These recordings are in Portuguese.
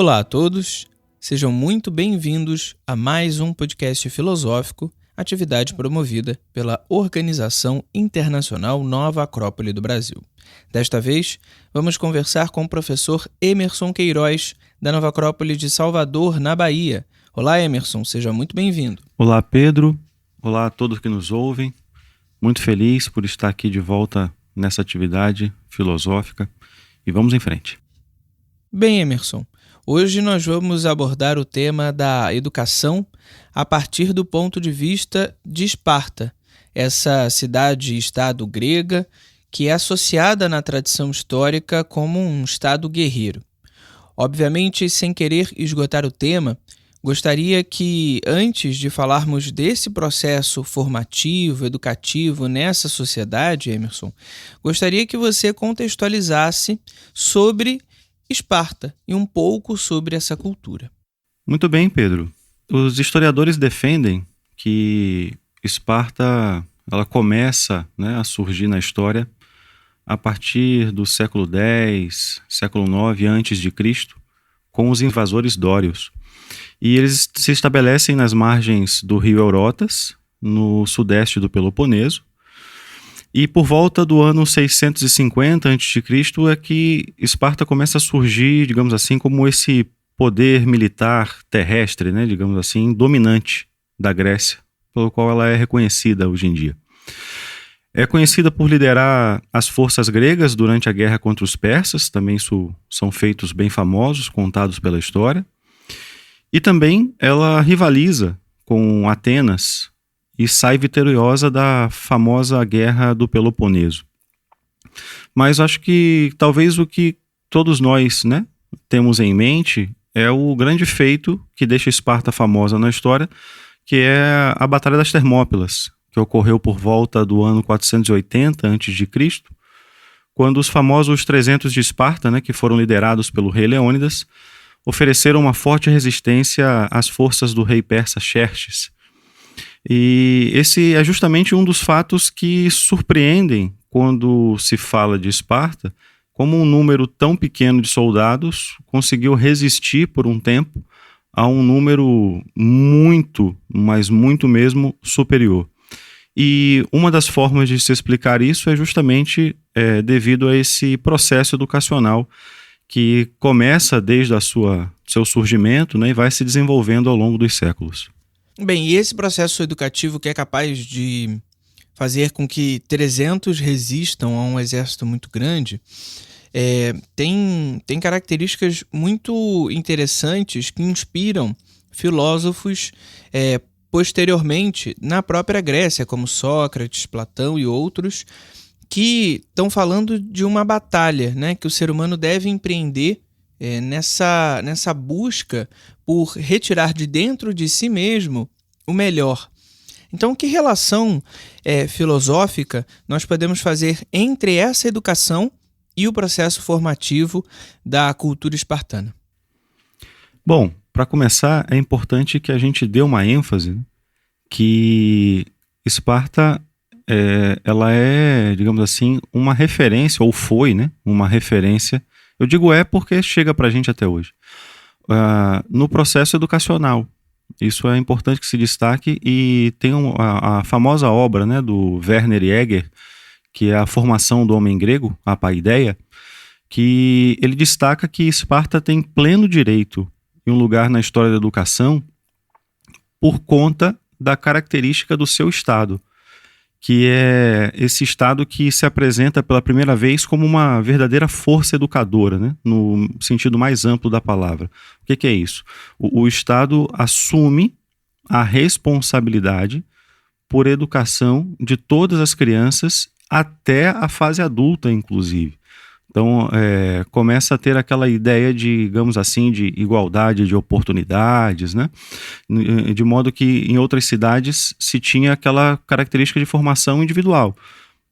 Olá a todos, sejam muito bem-vindos a mais um podcast filosófico, atividade promovida pela Organização Internacional Nova Acrópole do Brasil. Desta vez, vamos conversar com o professor Emerson Queiroz, da Nova Acrópole de Salvador, na Bahia. Olá, Emerson, seja muito bem-vindo. Olá, Pedro. Olá a todos que nos ouvem. Muito feliz por estar aqui de volta nessa atividade filosófica e vamos em frente. Bem, Emerson, hoje nós vamos abordar o tema da educação a partir do ponto de vista de Esparta, essa cidade-estado grega que é associada na tradição histórica como um estado guerreiro. Obviamente, sem querer esgotar o tema, gostaria que, antes de falarmos desse processo formativo, educativo nessa sociedade, Emerson, gostaria que você contextualizasse sobre Esparta e um pouco sobre essa cultura. Muito bem, Pedro. Os historiadores defendem que Esparta ela começa, a surgir na história a partir do século X, século IX a.C., com os invasores dórios. E eles se estabelecem nas margens do rio Eurotas, no sudeste do Peloponeso. E por volta do ano 650 a.C. é que Esparta começa a surgir, digamos assim, como esse poder militar terrestre, digamos assim, dominante da Grécia, pelo qual ela é reconhecida hoje em dia. É conhecida por liderar as forças gregas durante a guerra contra os persas, também isso são feitos bem famosos, contados pela história. E também ela rivaliza com Atenas e sai vitoriosa da famosa Guerra do Peloponeso. Mas acho que talvez o que todos nós temos em mente é o grande feito que deixa Esparta famosa na história, que é a Batalha das Termópilas, que ocorreu por volta do ano 480 a.C., quando os famosos 300 de Esparta, que foram liderados pelo rei Leônidas, ofereceram uma forte resistência às forças do rei persa Xerxes. E esse é justamente um dos fatos que surpreendem quando se fala de Esparta, como um número tão pequeno de soldados conseguiu resistir por um tempo a um número muito, mas muito mesmo superior. E uma das formas de se explicar isso é justamente devido a esse processo educacional que começa desde seu surgimento e vai se desenvolvendo ao longo dos séculos. Bem, e esse processo educativo que é capaz de fazer com que 300 resistam a um exército muito grande, tem características muito interessantes que inspiram filósofos posteriormente na própria Grécia, como Sócrates, Platão e outros, que estão falando de uma batalha, que o ser humano deve empreender nessa busca por retirar de dentro de si mesmo o melhor. Então, que relação filosófica nós podemos fazer entre essa educação e o processo formativo da cultura espartana? Bom, para começar, é importante que a gente dê uma ênfase que Esparta ela é, digamos assim, uma referência, ou foi, uma referência. Eu digo porque chega para a gente até hoje. No processo educacional. Isso é importante que se destaque e tem a famosa obra do Werner Jäger, que é a formação do homem grego, a paideia, que ele destaca que Esparta tem pleno direito em um lugar na história da educação por conta da característica do seu estado, que é esse estado que se apresenta pela primeira vez como uma verdadeira força educadora, no sentido mais amplo da palavra. O que é isso? O Estado assume a responsabilidade por educação de todas as crianças até a fase adulta, inclusive. Então, começa a ter aquela ideia de, digamos assim, de igualdade de oportunidades, de modo que em outras cidades se tinha aquela característica de formação individual.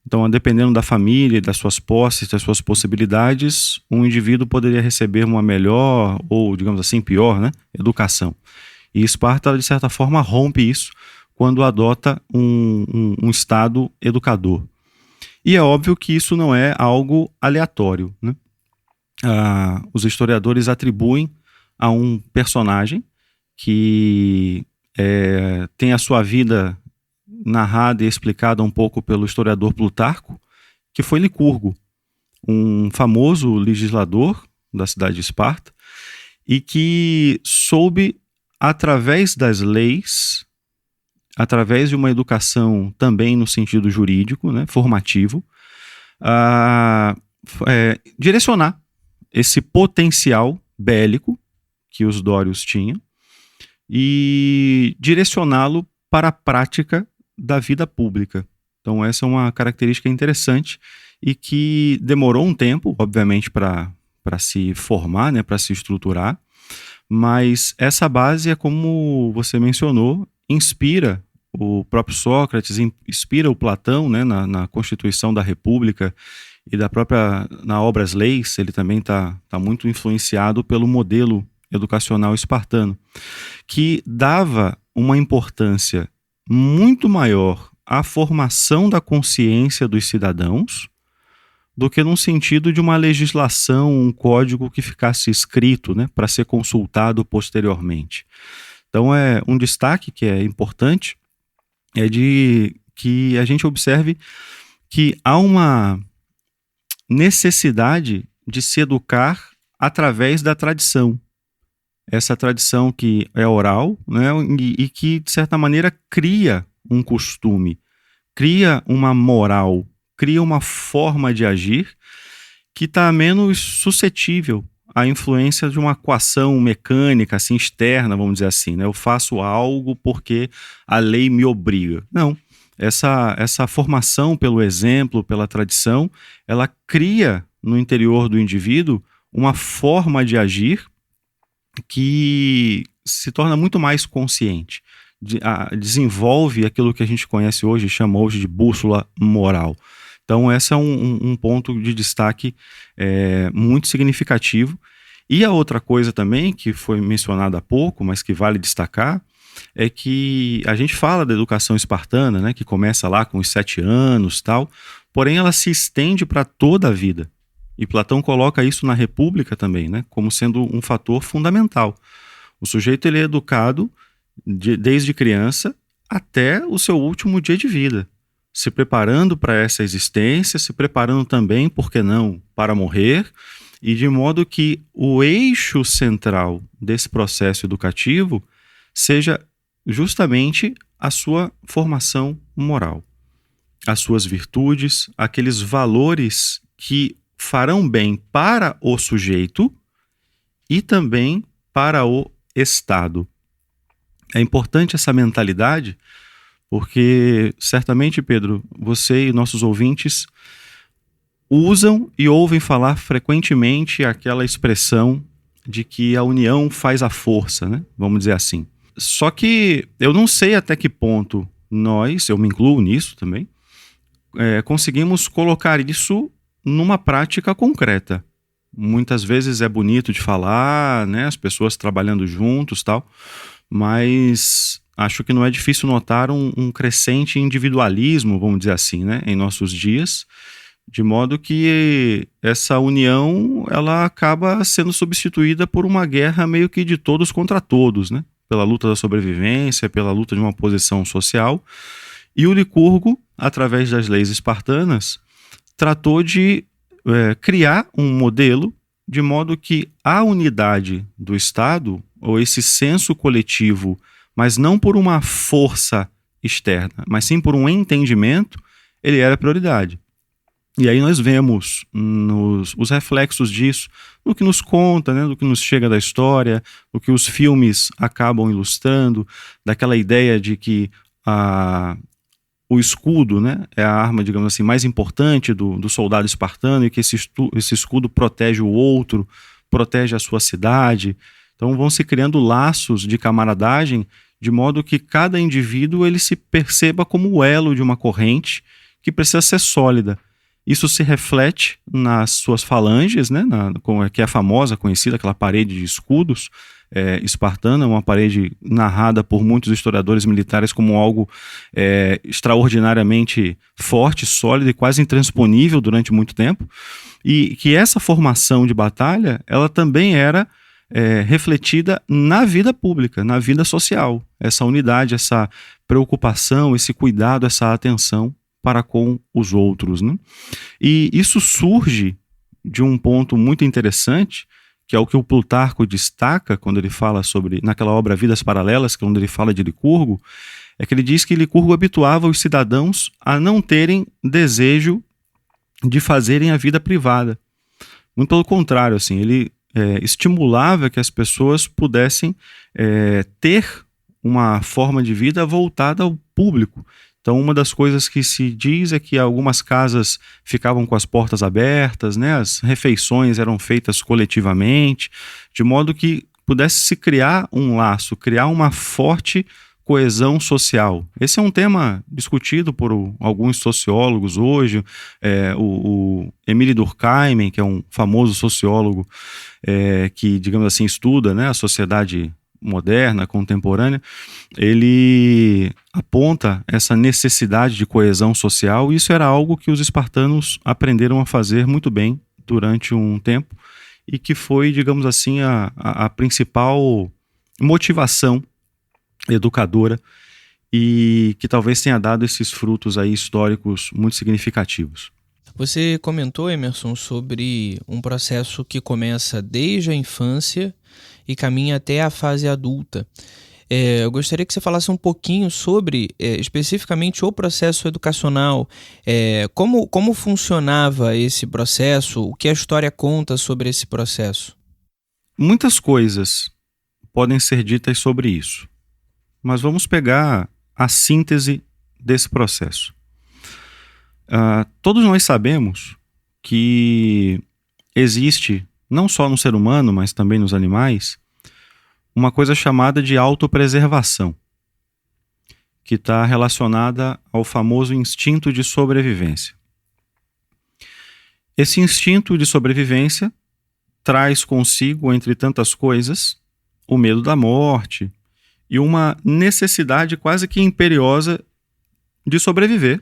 Então, dependendo da família, das suas posses, das suas possibilidades, um indivíduo poderia receber uma melhor ou, digamos assim, pior, educação. E Esparta, de certa forma, rompe isso quando adota um Estado educador. E é óbvio que isso não é algo aleatório, Os historiadores atribuem a um personagem que tem a sua vida narrada e explicada um pouco pelo historiador Plutarco, que foi Licurgo, um famoso legislador da cidade de Esparta, e que soube, através das leis, através de uma educação também no sentido jurídico, né, formativo, direcionar esse potencial bélico que os dórios tinham e direcioná-lo para a prática da vida pública. Então essa é uma característica interessante e que demorou um tempo, obviamente, para se formar, né, para se estruturar, mas essa base é, como você mencionou, inspira o próprio Sócrates, inspira o Platão, né, na Constituição da República e na obra As Leis. Ele também está muito influenciado pelo modelo educacional espartano, que dava uma importância muito maior à formação da consciência dos cidadãos do que num sentido de uma legislação, um código que ficasse escrito, né, para ser consultado posteriormente. Então um destaque que é importante é de que a gente observe que há uma necessidade de se educar através da tradição. Essa tradição que é oral, né, e que, de certa maneira, cria um costume, cria uma moral, cria uma forma de agir que está menos suscetível à influência de uma coação mecânica, assim, externa, vamos dizer assim, né? Eu faço algo porque a lei me obriga. Não. Essa formação pelo exemplo, pela tradição, ela cria no interior do indivíduo uma forma de agir que se torna muito mais consciente, desenvolve aquilo que a gente conhece hoje, chama hoje de bússola moral. Então esse é um ponto de destaque muito significativo. E a outra coisa também, que foi mencionada há pouco, mas que vale destacar, é que a gente fala da educação espartana, né, que começa lá com os 7 anos, tal, porém ela se estende para toda a vida. E Platão coloca isso na República também, né, como sendo um fator fundamental. O sujeito ele é educado desde criança até o seu último dia de vida, se preparando para essa existência, se preparando também, por que não, para morrer, e de modo que o eixo central desse processo educativo seja justamente a sua formação moral, as suas virtudes, aqueles valores que farão bem para o sujeito e também para o Estado. É importante essa mentalidade, porque certamente, Pedro, você e nossos ouvintes usam e ouvem falar frequentemente aquela expressão de que a união faz a força, né? Vamos dizer assim. Só que eu não sei até que ponto nós, eu me incluo nisso também, conseguimos colocar isso numa prática concreta. Muitas vezes é bonito de falar, né, as pessoas trabalhando juntos, tal, mas acho que não é difícil notar um crescente individualismo, vamos dizer assim, né, em nossos dias, de modo que essa união ela acaba sendo substituída por uma guerra meio que de todos contra todos, né, pela luta da sobrevivência, pela luta de uma posição social. E o Licurgo, através das leis espartanas, tratou de criar um modelo de modo que a unidade do Estado, ou esse senso coletivo, mas não por uma força externa, mas sim por um entendimento, ele era prioridade. E aí nós vemos os reflexos disso no que nos conta, né, no que nos chega da história, no que os filmes acabam ilustrando, daquela ideia de que o escudo, né, é a arma, digamos assim, mais importante do soldado espartano, e que esse escudo protege o outro, protege a sua cidade. Então vão se criando laços de camaradagem, de modo que cada indivíduo ele se perceba como o elo de uma corrente que precisa ser sólida. Isso se reflete nas suas falanges, né, que é a famosa, conhecida, aquela parede de escudos espartana, uma parede narrada por muitos historiadores militares como algo extraordinariamente forte, sólido e quase intransponível durante muito tempo, e que essa formação de batalha, ela também era refletida na vida pública, na vida social. Essa unidade, essa preocupação, esse cuidado, essa atenção para com os outros, né? E isso surge de um ponto muito interessante, que é o que o Plutarco destaca quando ele fala sobre, naquela obra Vidas Paralelas, que é onde ele fala de Licurgo, é que ele diz que Licurgo habituava os cidadãos a não terem desejo de fazerem a vida privada. Muito pelo contrário, assim, ele estimulava que as pessoas pudessem ter uma forma de vida voltada ao público. Então, uma das coisas que se diz é que algumas casas ficavam com as portas abertas, né? As refeições eram feitas coletivamente, de modo que pudesse se criar um laço, criar uma forte coesão social. Esse é um tema discutido por alguns sociólogos hoje. O Émile Durkheim, que é um famoso sociólogo que, digamos assim, estuda, né, a sociedade moderna, contemporânea, ele aponta essa necessidade de coesão social, e isso era algo que os espartanos aprenderam a fazer muito bem durante um tempo, e que foi, digamos assim, a principal motivação educadora, e que talvez tenha dado esses frutos aí históricos muito significativos. Você comentou, Emerson, sobre um processo que começa desde a infância e caminha até a fase adulta. Eu gostaria que você falasse um pouquinho sobre, especificamente, o processo educacional, como funcionava esse processo, o que a história conta sobre esse processo. Muitas coisas podem ser ditas sobre isso, mas vamos pegar a síntese desse processo. Todos nós sabemos que existe, não só no ser humano, mas também nos animais, uma coisa chamada de autopreservação, que está relacionada ao famoso instinto de sobrevivência. Esse instinto de sobrevivência traz consigo, entre tantas coisas, o medo da morte e uma necessidade quase que imperiosa de sobreviver.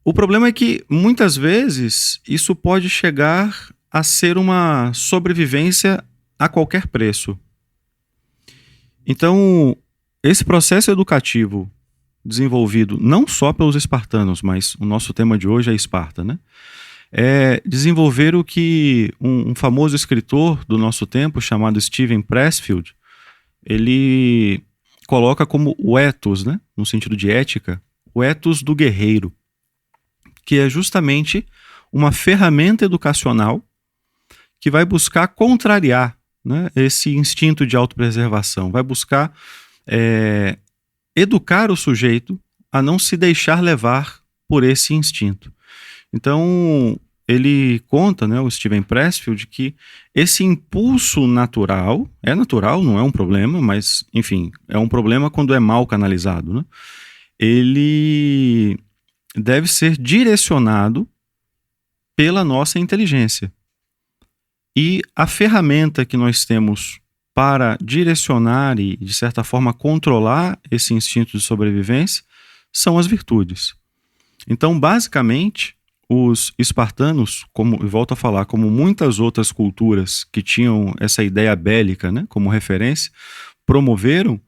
O problema é que, muitas vezes, isso pode chegar a ser uma sobrevivência a qualquer preço. Então, esse processo educativo desenvolvido não só pelos espartanos, mas o nosso tema de hoje é Esparta, né? É desenvolver o que um famoso escritor do nosso tempo, chamado Steven Pressfield, ele coloca como o ethos, né? No sentido de ética, o ethos do guerreiro, que é justamente uma ferramenta educacional que vai buscar contrariar, né, esse instinto de autopreservação, vai buscar educar o sujeito a não se deixar levar por esse instinto. Então, ele conta, né, o Steven Pressfield, que esse impulso natural, é natural, não é um problema, mas, enfim, é um problema quando é mal canalizado, né? Ele deve ser direcionado pela nossa inteligência. E a ferramenta que nós temos para direcionar e, de certa forma, controlar esse instinto de sobrevivência são as virtudes. Então, basicamente, os espartanos, como, volto a falar, como muitas outras culturas que tinham essa ideia bélica, né, como referência, promoveram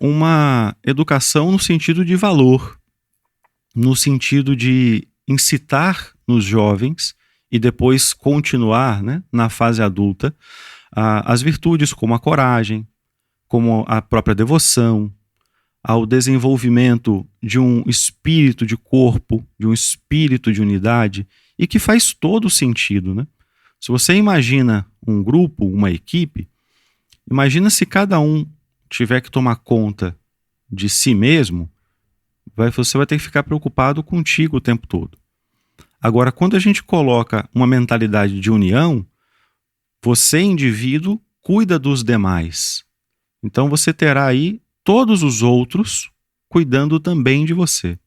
uma educação no sentido de valor, no sentido de incitar nos jovens e depois continuar, né, na fase adulta, as virtudes como a coragem, como a própria devoção, ao desenvolvimento de um espírito de corpo, de um espírito de unidade, e que faz todo sentido, né? Se você imagina um grupo, uma equipe, imagina se cada um tiver que tomar conta de si mesmo, você vai ter que ficar preocupado contigo o tempo todo. Agora, quando a gente coloca uma mentalidade de união, você, indivíduo, cuida dos demais. Então você terá aí todos os outros cuidando também de você.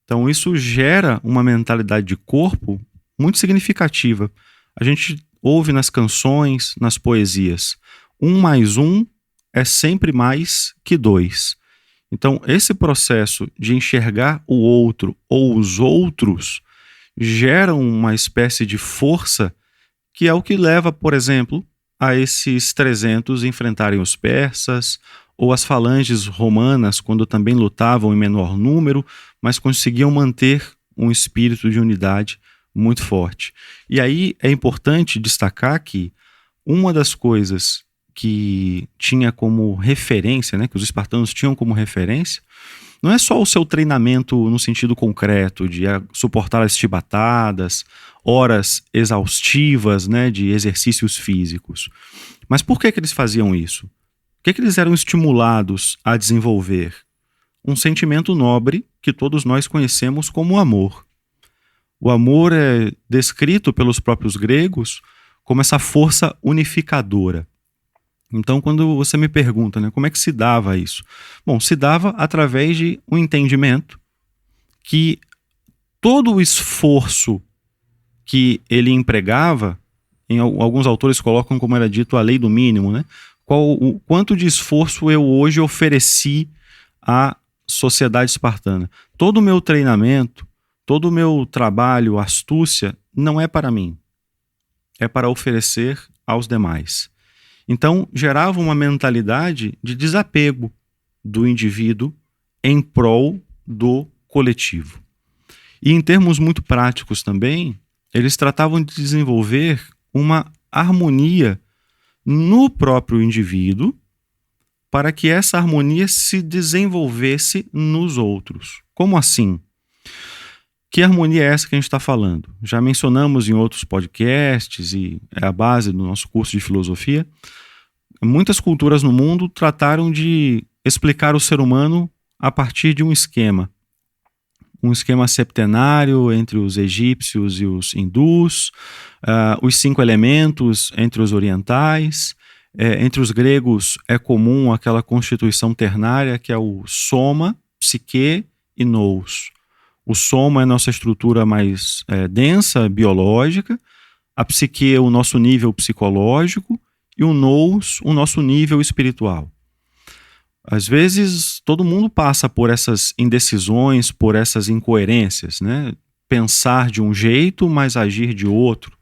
Então isso gera uma mentalidade de corpo muito significativa. A gente ouve nas canções, nas poesias, 1 mais 1 é sempre mais que 2. Então esse processo de enxergar o outro ou os outros gera uma espécie de força que é o que leva, por exemplo, a esses 300 enfrentarem os persas, ou as falanges romanas, quando também lutavam em menor número, mas conseguiam manter um espírito de unidade muito forte. E aí é importante destacar que uma das coisas que tinha como referência, né, que os espartanos tinham como referência, não é só o seu treinamento no sentido concreto, de suportar as chibatadas, horas exaustivas, né, de exercícios físicos. Mas por que eles faziam isso? O que eles eram estimulados a desenvolver? Um sentimento nobre que todos nós conhecemos como amor. O amor é descrito pelos próprios gregos como essa força unificadora. Então, quando você me pergunta, né, como é que se dava isso? Bom, se dava através de um entendimento que todo o esforço que ele empregava, alguns autores colocam como era dito a lei do mínimo, né? O quanto de esforço eu hoje ofereci à sociedade espartana. Todo o meu treinamento, todo o meu trabalho, astúcia, não é para mim. É para oferecer aos demais. Então, gerava uma mentalidade de desapego do indivíduo em prol do coletivo. E em termos muito práticos também, eles tratavam de desenvolver uma harmonia no próprio indivíduo para que essa harmonia se desenvolvesse nos outros. Como assim? Que harmonia é essa que a gente está falando? Já mencionamos em outros podcasts e é a base do nosso curso de filosofia. Muitas culturas no mundo trataram de explicar o ser humano a partir de um esquema septenário entre os egípcios e os hindus, os 5 elementos entre os orientais. Entre os gregos é comum aquela constituição ternária que é o soma, psique e nous. O soma é a nossa estrutura mais densa, biológica, a psique é o nosso nível psicológico e o nous, o nosso nível espiritual. Às vezes, todo mundo passa por essas indecisões, por essas incoerências, né? Pensar de um jeito, mas agir de outro.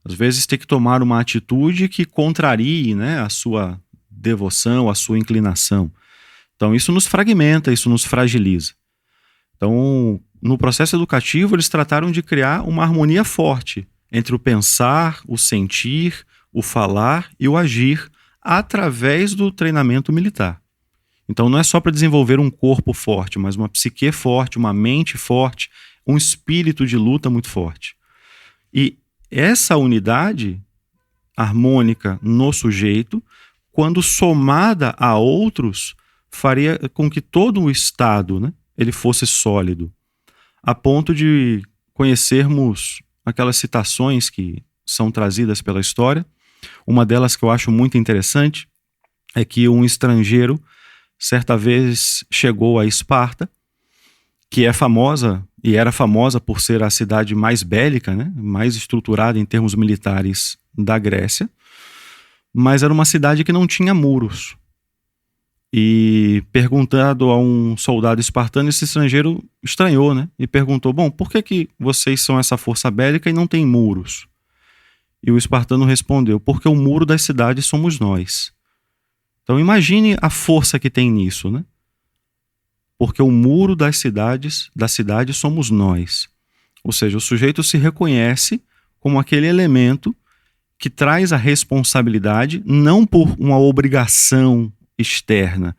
Às vezes, ter que tomar uma atitude que contrarie, né, a sua devoção, a sua inclinação. Então, isso nos fragmenta, isso nos fragiliza. Então, no processo educativo, eles trataram de criar uma harmonia forte entre o pensar, o sentir, o falar e o agir através do treinamento militar. Então não é só para desenvolver um corpo forte, mas uma psique forte, uma mente forte, um espírito de luta muito forte. E essa unidade harmônica no sujeito, quando somada a outros, faria com que todo o Estado, né, ele fosse sólido, a ponto de conhecermos aquelas citações que são trazidas pela história. Uma delas que eu acho muito interessante é que um estrangeiro certa vez chegou a Esparta, que é famosa e era famosa por ser a cidade mais bélica, né, mais estruturada em termos militares da Grécia, mas era uma cidade que não tinha muros. E perguntando a um soldado espartano, esse estrangeiro estranhou, né, e perguntou: bom, por que vocês são essa força bélica e não tem muros? E o espartano respondeu: porque o muro das cidades somos nós. Então imagine a força que tem nisso, né? Porque o muro da cidade somos nós. Ou seja, o sujeito se reconhece como aquele elemento que traz a responsabilidade não por uma obrigação externa,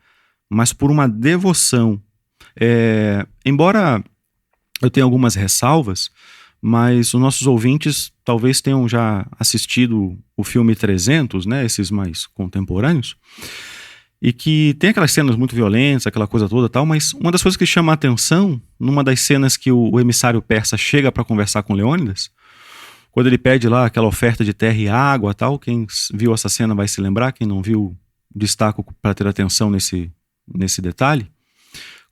mas por uma devoção. Embora eu tenha algumas ressalvas, mas os nossos ouvintes talvez tenham já assistido o filme 300, né, esses mais contemporâneos, e que tem aquelas cenas muito violentas, aquela coisa toda e tal, mas uma das coisas que chama a atenção, numa das cenas que o emissário persa chega para conversar com Leônidas, quando ele pede lá aquela oferta de terra e água e tal, quem viu essa cena vai se lembrar, quem não viu, destaco para ter atenção nesse detalhe.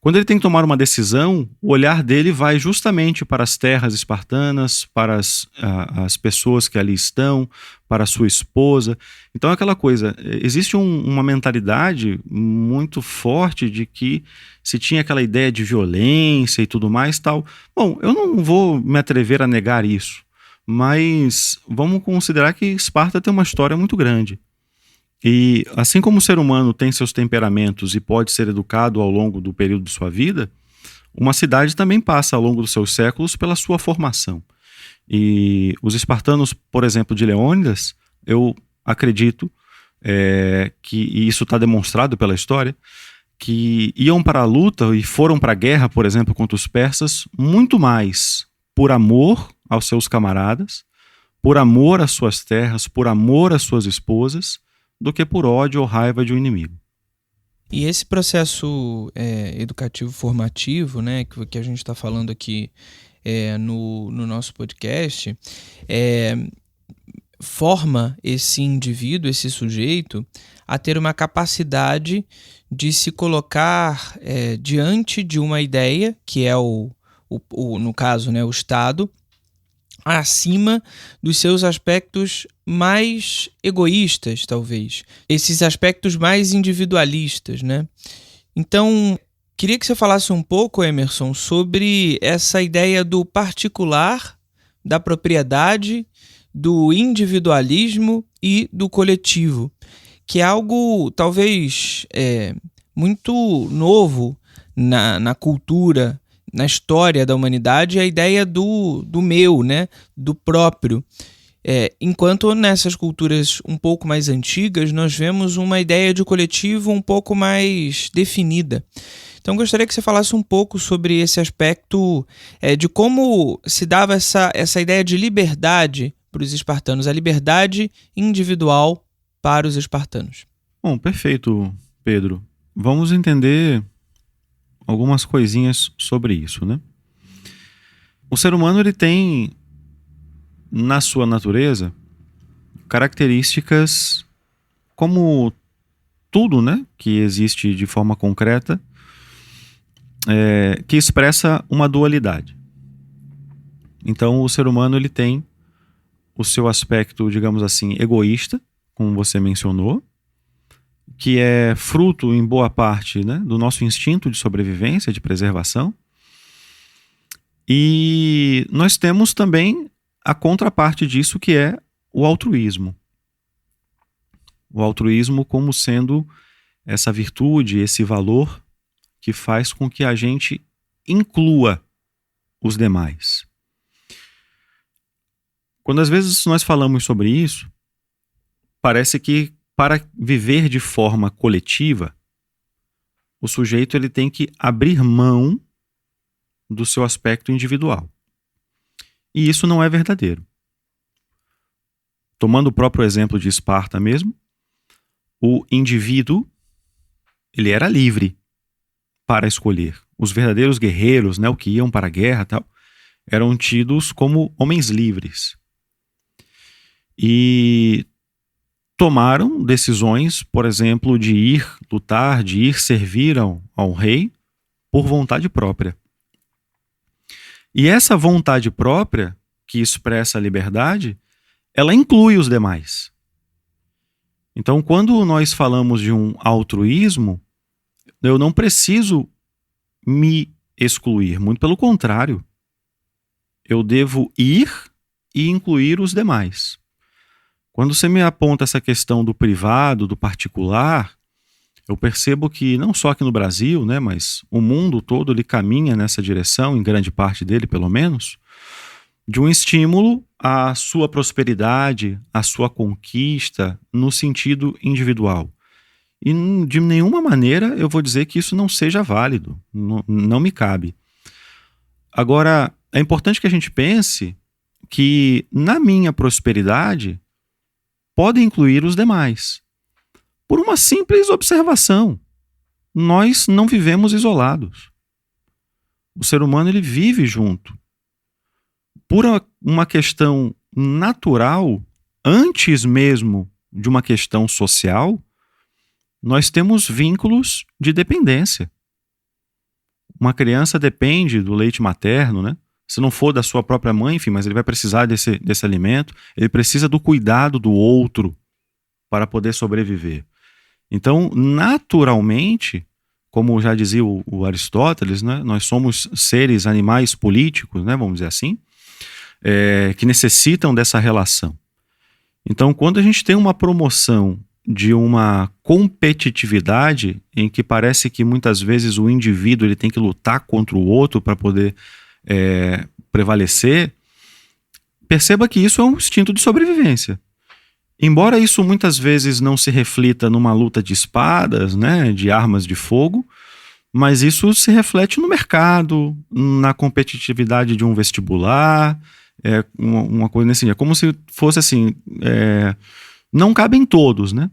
Quando ele tem que tomar uma decisão, o olhar dele vai justamente para as terras espartanas, para as pessoas que ali estão, para a sua esposa. Então é aquela coisa, existe uma mentalidade muito forte de que se tinha aquela ideia de violência e tudo mais tal. Bom, eu não vou me atrever a negar isso, Mas vamos considerar que Esparta tem uma história muito grande. E assim como o ser humano tem seus temperamentos e pode ser educado ao longo do período de sua vida, uma cidade também passa ao longo dos seus séculos pela sua formação. E os espartanos, por exemplo, de Leônidas, eu acredito e isso está demonstrado pela história, que iam para a luta e foram para a guerra, por exemplo, contra os persas, muito mais por amor aos seus camaradas, por amor às suas terras, por amor às suas esposas, do que por ódio ou raiva de um inimigo. E esse processo educativo formativo, né, que a gente está falando aqui no nosso podcast, forma esse indivíduo, esse sujeito, a ter uma capacidade de se colocar diante de uma ideia, que é no caso, né, o Estado, acima dos seus aspectos mais egoístas, talvez. Esses aspectos mais individualistas, né? Então, queria que você falasse um pouco, Emerson, sobre essa ideia do particular, da propriedade, do individualismo e do coletivo, que é algo, talvez, muito novo na cultura, na história da humanidade, a ideia do meu, né? Do próprio. Enquanto nessas culturas um pouco mais antigas, nós vemos uma ideia de coletivo um pouco mais definida. Então, gostaria que você falasse um pouco sobre esse aspecto de como se dava essa ideia de liberdade para os espartanos, a liberdade individual para os espartanos. Bom, perfeito, Pedro. Vamos entender algumas coisinhas sobre isso, né? O ser humano, ele tem, na sua natureza, características como tudo, né, que existe de forma concreta, que expressa uma dualidade. Então, o ser humano, ele tem o seu aspecto, digamos assim, egoísta, como você mencionou, que é fruto, em boa parte, né, do nosso instinto de sobrevivência, de preservação. E nós temos também a contraparte disso, que é o altruísmo. O altruísmo como sendo essa virtude, esse valor que faz com que a gente inclua os demais. Quando às vezes nós falamos sobre isso, parece que para viver de forma coletiva, o sujeito ele tem que abrir mão do seu aspecto individual. E isso não é verdadeiro. Tomando o próprio exemplo de Esparta mesmo, o indivíduo ele era livre para escolher. Os verdadeiros guerreiros, né, o que iam para a guerra, tal, eram tidos como homens livres. E tomaram decisões, por exemplo, de ir lutar, de ir servir ao rei por vontade própria. E essa vontade própria, que expressa a liberdade, ela inclui os demais. Então, quando nós falamos de um altruísmo, eu não preciso me excluir, muito pelo contrário. Eu devo ir e incluir os demais. Quando você me aponta essa questão do privado, do particular, eu percebo que não só aqui no Brasil, né, mas o mundo todo ele caminha nessa direção, em grande parte dele pelo menos, de um estímulo à sua prosperidade, à sua conquista no sentido individual. E de nenhuma maneira eu vou dizer que isso não seja válido, não me cabe. Agora, é importante que a gente pense que na minha prosperidade pode incluir os demais. Por uma simples observação. Nós não vivemos isolados. O ser humano ele vive junto. Por uma questão natural, antes mesmo de uma questão social, nós temos vínculos de dependência. Uma criança depende do leite materno, né? Se não for da sua própria mãe, enfim, mas ele vai precisar desse alimento, ele precisa do cuidado do outro para poder sobreviver. Então, naturalmente, como já dizia o Aristóteles, né, nós somos seres animais políticos, né, vamos dizer assim, que necessitam dessa relação. Então, quando a gente tem uma promoção de uma competitividade em que parece que muitas vezes o indivíduo ele tem que lutar contra o outro para poder prevalecer, perceba que isso é um instinto de sobrevivência. Embora isso muitas vezes não se reflita numa luta de espadas, né, de armas de fogo, mas isso se reflete no mercado, na competitividade de um vestibular, uma coisa nesse sentido. É como se fosse assim, não cabem todos, né?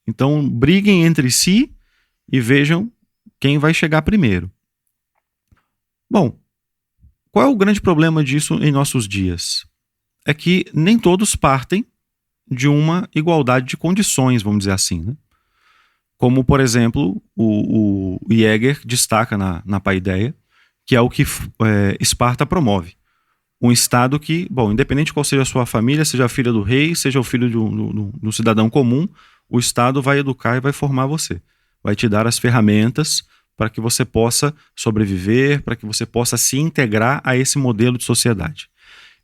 Então briguem entre si e vejam quem vai chegar primeiro. Bom, qual é o grande problema disso em nossos dias? É que nem todos partem de uma igualdade de condições, vamos dizer assim, né? Como, por exemplo, o Jäger destaca na Paideia, que é o que Esparta promove. Um Estado que, bom, independente de qual seja a sua família, seja a filha do rei, seja o filho de um cidadão comum, o Estado vai educar e vai formar você. Vai te dar as ferramentas para que você possa sobreviver, para que você possa se integrar a esse modelo de sociedade.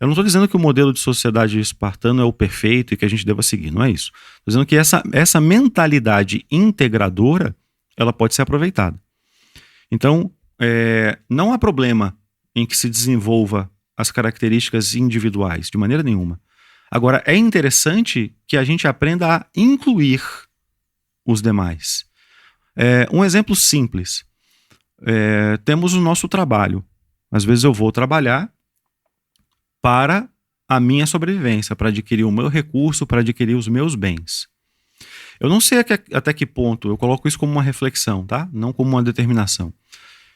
Eu não estou dizendo que o modelo de sociedade espartano é o perfeito e que a gente deva seguir, não é isso. Estou dizendo que essa mentalidade integradora, ela pode ser aproveitada. Então, não há problema em que se desenvolva as características individuais, de maneira nenhuma. Agora, é interessante que a gente aprenda a incluir os demais. Um exemplo simples. Temos o nosso trabalho. Às vezes eu vou trabalhar para a minha sobrevivência, para adquirir o meu recurso, para adquirir os meus bens. Eu não sei até que ponto, eu coloco isso como uma reflexão, tá? Não como uma determinação.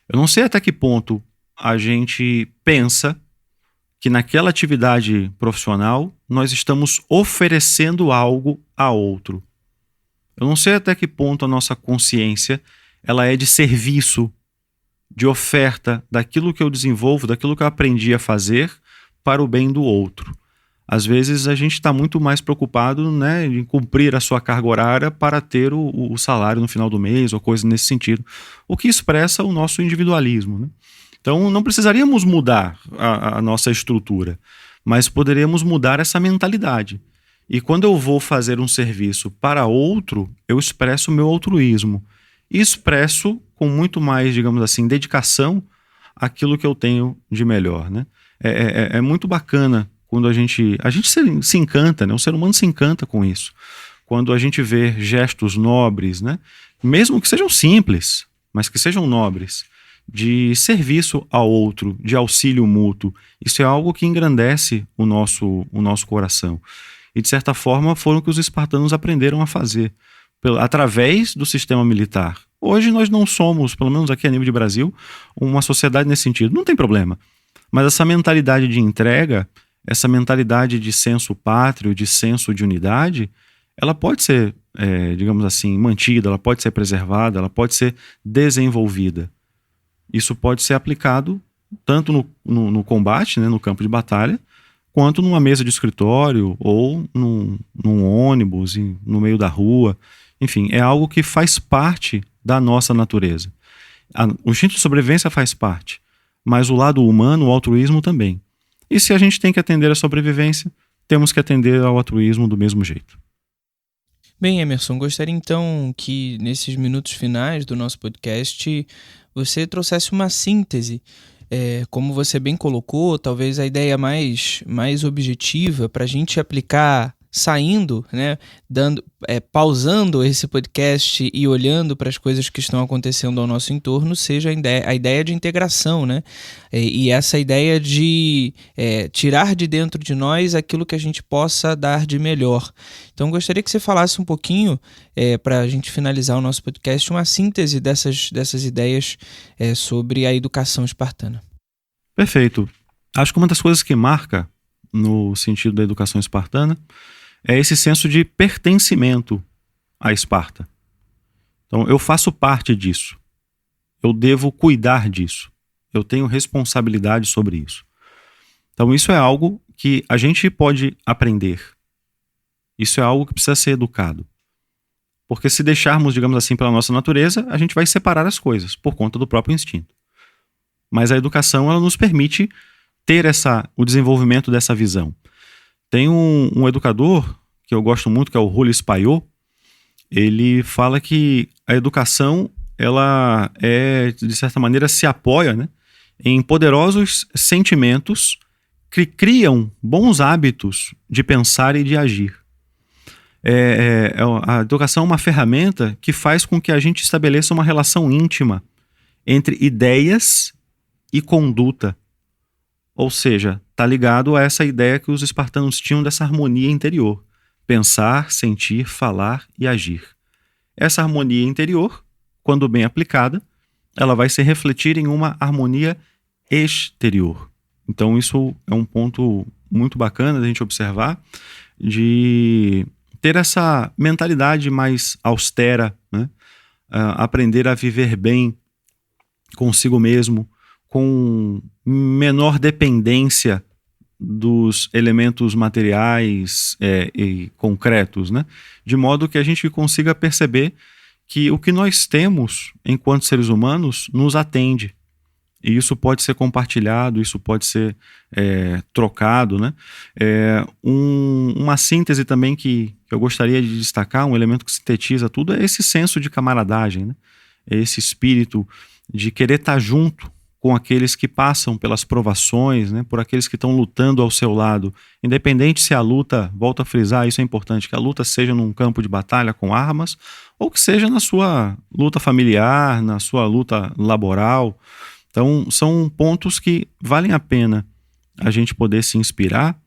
Eu não sei até que ponto a gente pensa que naquela atividade profissional nós estamos oferecendo algo a outro. Eu não sei até que ponto a nossa consciência ela é de serviço, de oferta daquilo que eu desenvolvo, daquilo que eu aprendi a fazer para o bem do outro. Às vezes a gente está muito mais preocupado, né, em cumprir a sua carga horária para ter o salário no final do mês ou coisa nesse sentido, o que expressa o nosso individualismo, né? Então não precisaríamos mudar a nossa estrutura, mas poderíamos mudar essa mentalidade. E quando eu vou fazer um serviço para outro, eu expresso o meu altruísmo. E expresso com muito mais, digamos assim, dedicação aquilo que eu tenho de melhor, né? É muito bacana quando a gente se encanta, né? O ser humano se encanta com isso. Quando a gente vê gestos nobres, né? Mesmo que sejam simples, mas que sejam nobres, de serviço ao outro, de auxílio mútuo. Isso é algo que engrandece o nosso coração. E, de certa forma, foram o que os espartanos aprenderam a fazer, através do sistema militar. Hoje nós não somos, pelo menos aqui a nível de Brasil, uma sociedade nesse sentido. Não tem problema. Mas essa mentalidade de entrega, essa mentalidade de senso pátrio, de senso de unidade, ela pode ser, digamos assim, mantida, ela pode ser preservada, ela pode ser desenvolvida. Isso pode ser aplicado tanto no combate, né, no campo de batalha, quanto numa mesa de escritório ou num ônibus, no meio da rua. Enfim, é algo que faz parte da nossa natureza. O instinto de sobrevivência faz parte, mas o lado humano, o altruísmo também. E se a gente tem que atender à sobrevivência, temos que atender ao altruísmo do mesmo jeito. Bem, Emerson, gostaria então que nesses minutos finais do nosso podcast você trouxesse uma síntese, como você bem colocou, talvez a ideia mais objetiva para a gente aplicar saindo, né, pausando esse podcast e olhando para as coisas que estão acontecendo ao nosso entorno, seja a ideia de integração, né, e essa ideia de tirar de dentro de nós aquilo que a gente possa dar de melhor. Então, gostaria que você falasse um pouquinho, para a gente finalizar o nosso podcast, uma síntese dessas ideias sobre a educação espartana. Perfeito. Acho que uma das coisas que marca no sentido da educação espartana é esse senso de pertencimento a Esparta. Então, eu faço parte disso. Eu devo cuidar disso. Eu tenho responsabilidade sobre isso. Então, isso é algo que a gente pode aprender. Isso é algo que precisa ser educado. Porque se deixarmos, digamos assim, pela nossa natureza, a gente vai separar as coisas por conta do próprio instinto. Mas a educação, ela nos permite ter o desenvolvimento dessa visão. Tem um educador que eu gosto muito, que é o Rulis Payot. Ele fala que a educação, ela de certa maneira, se apoia, né, em poderosos sentimentos que criam bons hábitos de pensar e de agir. A educação é uma ferramenta que faz com que a gente estabeleça uma relação íntima entre ideias e conduta. Ou seja, está ligado a essa ideia que os espartanos tinham dessa harmonia interior. Pensar, sentir, falar e agir. Essa harmonia interior, quando bem aplicada, ela vai se refletir em uma harmonia exterior. Então isso é um ponto muito bacana da gente observar, de ter essa mentalidade mais austera, né? Aprender a viver bem consigo mesmo, com menor dependência dos elementos materiais e concretos, né? De modo que a gente consiga perceber que o que nós temos enquanto seres humanos nos atende. E isso pode ser compartilhado, isso pode ser trocado, né? Uma síntese também que eu gostaria de destacar, um elemento que sintetiza tudo, é esse senso de camaradagem, né? É esse espírito de querer estar junto com aqueles que passam pelas provações, né? Por aqueles que estão lutando ao seu lado. Independente se a luta, volto a frisar, isso é importante, que a luta seja num campo de batalha com armas, ou que seja na sua luta familiar, na sua luta laboral. Então, são pontos que valem a pena a gente poder se inspirar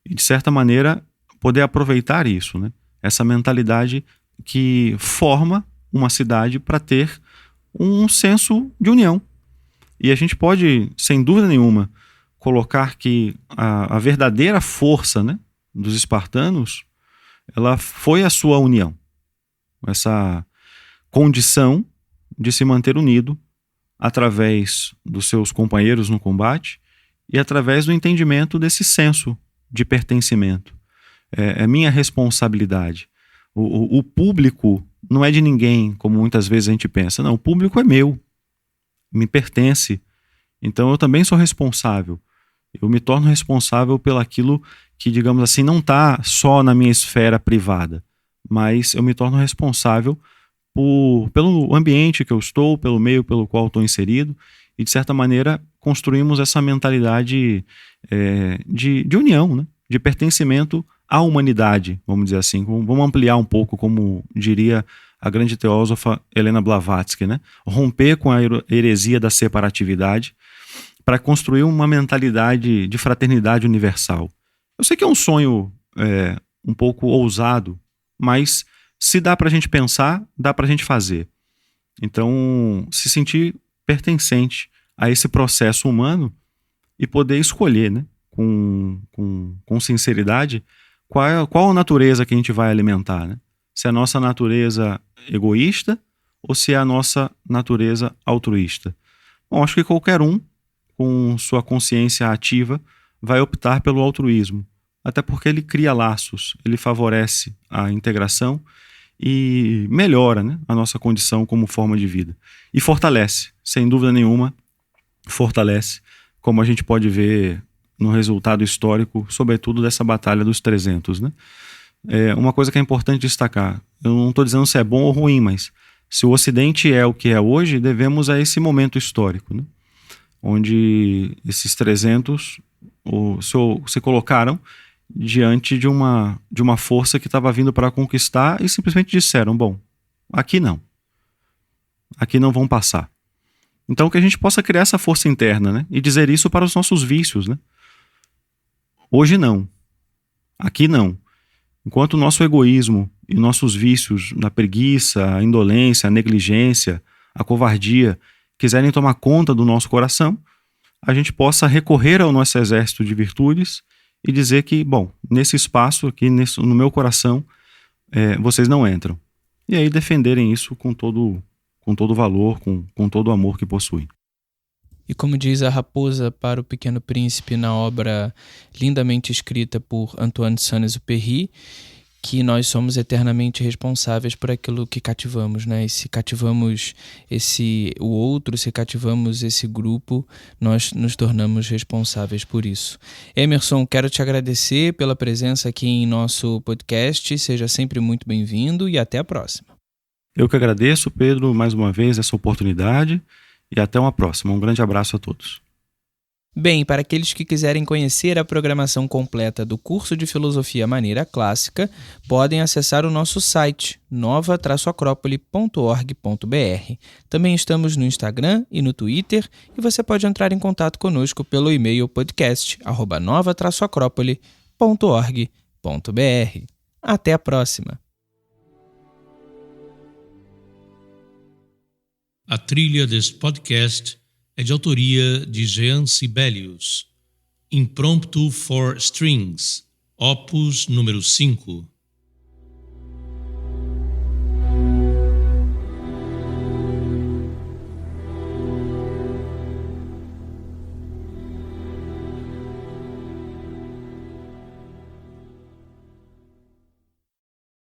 e, de certa maneira, poder aproveitar isso, né? Essa mentalidade que forma uma cidade para ter um senso de união. E a gente pode, sem dúvida nenhuma, colocar que a verdadeira força, né, dos espartanos, ela foi a sua união. Essa condição de se manter unido através dos seus companheiros no combate e através do entendimento desse senso de pertencimento. É minha responsabilidade. O público não é de ninguém, como muitas vezes a gente pensa. Não, o público é meu, me pertence. Então eu também sou responsável. Eu me torno responsável pelaquilo que, digamos assim, não está só na minha esfera privada, mas eu me torno responsável pelo ambiente que eu estou, pelo meio pelo qual estou inserido, e de certa maneira construímos essa mentalidade de união, né? De pertencimento à humanidade, vamos dizer assim. Vamos ampliar um pouco, como diria a grande teósofa Helena Blavatsky, né? Romper com a heresia da separatividade para construir uma mentalidade de fraternidade universal. Eu sei que é um sonho um pouco ousado, mas se dá para a gente pensar, dá para a gente fazer. Então, se sentir pertencente a esse processo humano e poder escolher, né, com sinceridade, qual a natureza que a gente vai alimentar, né? Se é a nossa natureza egoísta ou se é a nossa natureza altruísta. Bom, acho que qualquer um, com sua consciência ativa, vai optar pelo altruísmo, até porque ele cria laços, ele favorece a integração e melhora, né, a nossa condição como forma de vida. E fortalece, sem dúvida nenhuma, fortalece, como a gente pode ver no resultado histórico, sobretudo dessa Batalha dos 300. Né? Uma coisa que é importante destacar, eu não estou dizendo se é bom ou ruim, mas se o Ocidente é o que é hoje, devemos a esse momento histórico, né? Onde esses 300 se colocaram diante de uma força que estava vindo para conquistar e simplesmente disseram, bom, aqui não vão passar. Então que a gente possa criar essa força interna, né? E dizer isso para os nossos vícios, né? Hoje não, aqui não. Enquanto o nosso egoísmo e nossos vícios, a preguiça, a indolência, a negligência, a covardia, quiserem tomar conta do nosso coração, a gente possa recorrer ao nosso exército de virtudes e dizer que, bom, nesse espaço aqui, no meu coração, vocês não entram. E aí defenderem isso com todo o valor, com todo o amor que possuem. E como diz a raposa para o Pequeno Príncipe na obra lindamente escrita por Antoine de Saint-Exupéry, que nós somos eternamente responsáveis por aquilo que cativamos, né? E se cativamos o outro, se cativamos esse grupo, nós nos tornamos responsáveis por isso. Emerson, quero te agradecer pela presença aqui em nosso podcast. Seja sempre muito bem-vindo e até a próxima. Eu que agradeço, Pedro, mais uma vez essa oportunidade e até uma próxima. Um grande abraço a todos. Bem, para aqueles que quiserem conhecer a programação completa do curso de Filosofia Maneira Clássica, podem acessar o nosso site nova-acropole.org.br. Também estamos no Instagram e no Twitter e você pode entrar em contato conosco pelo e-mail podcast@nova-acropole.org.br. Até a próxima! A trilha deste podcast é de autoria de Jean Sibelius. Impromptu for Strings, opus número 5.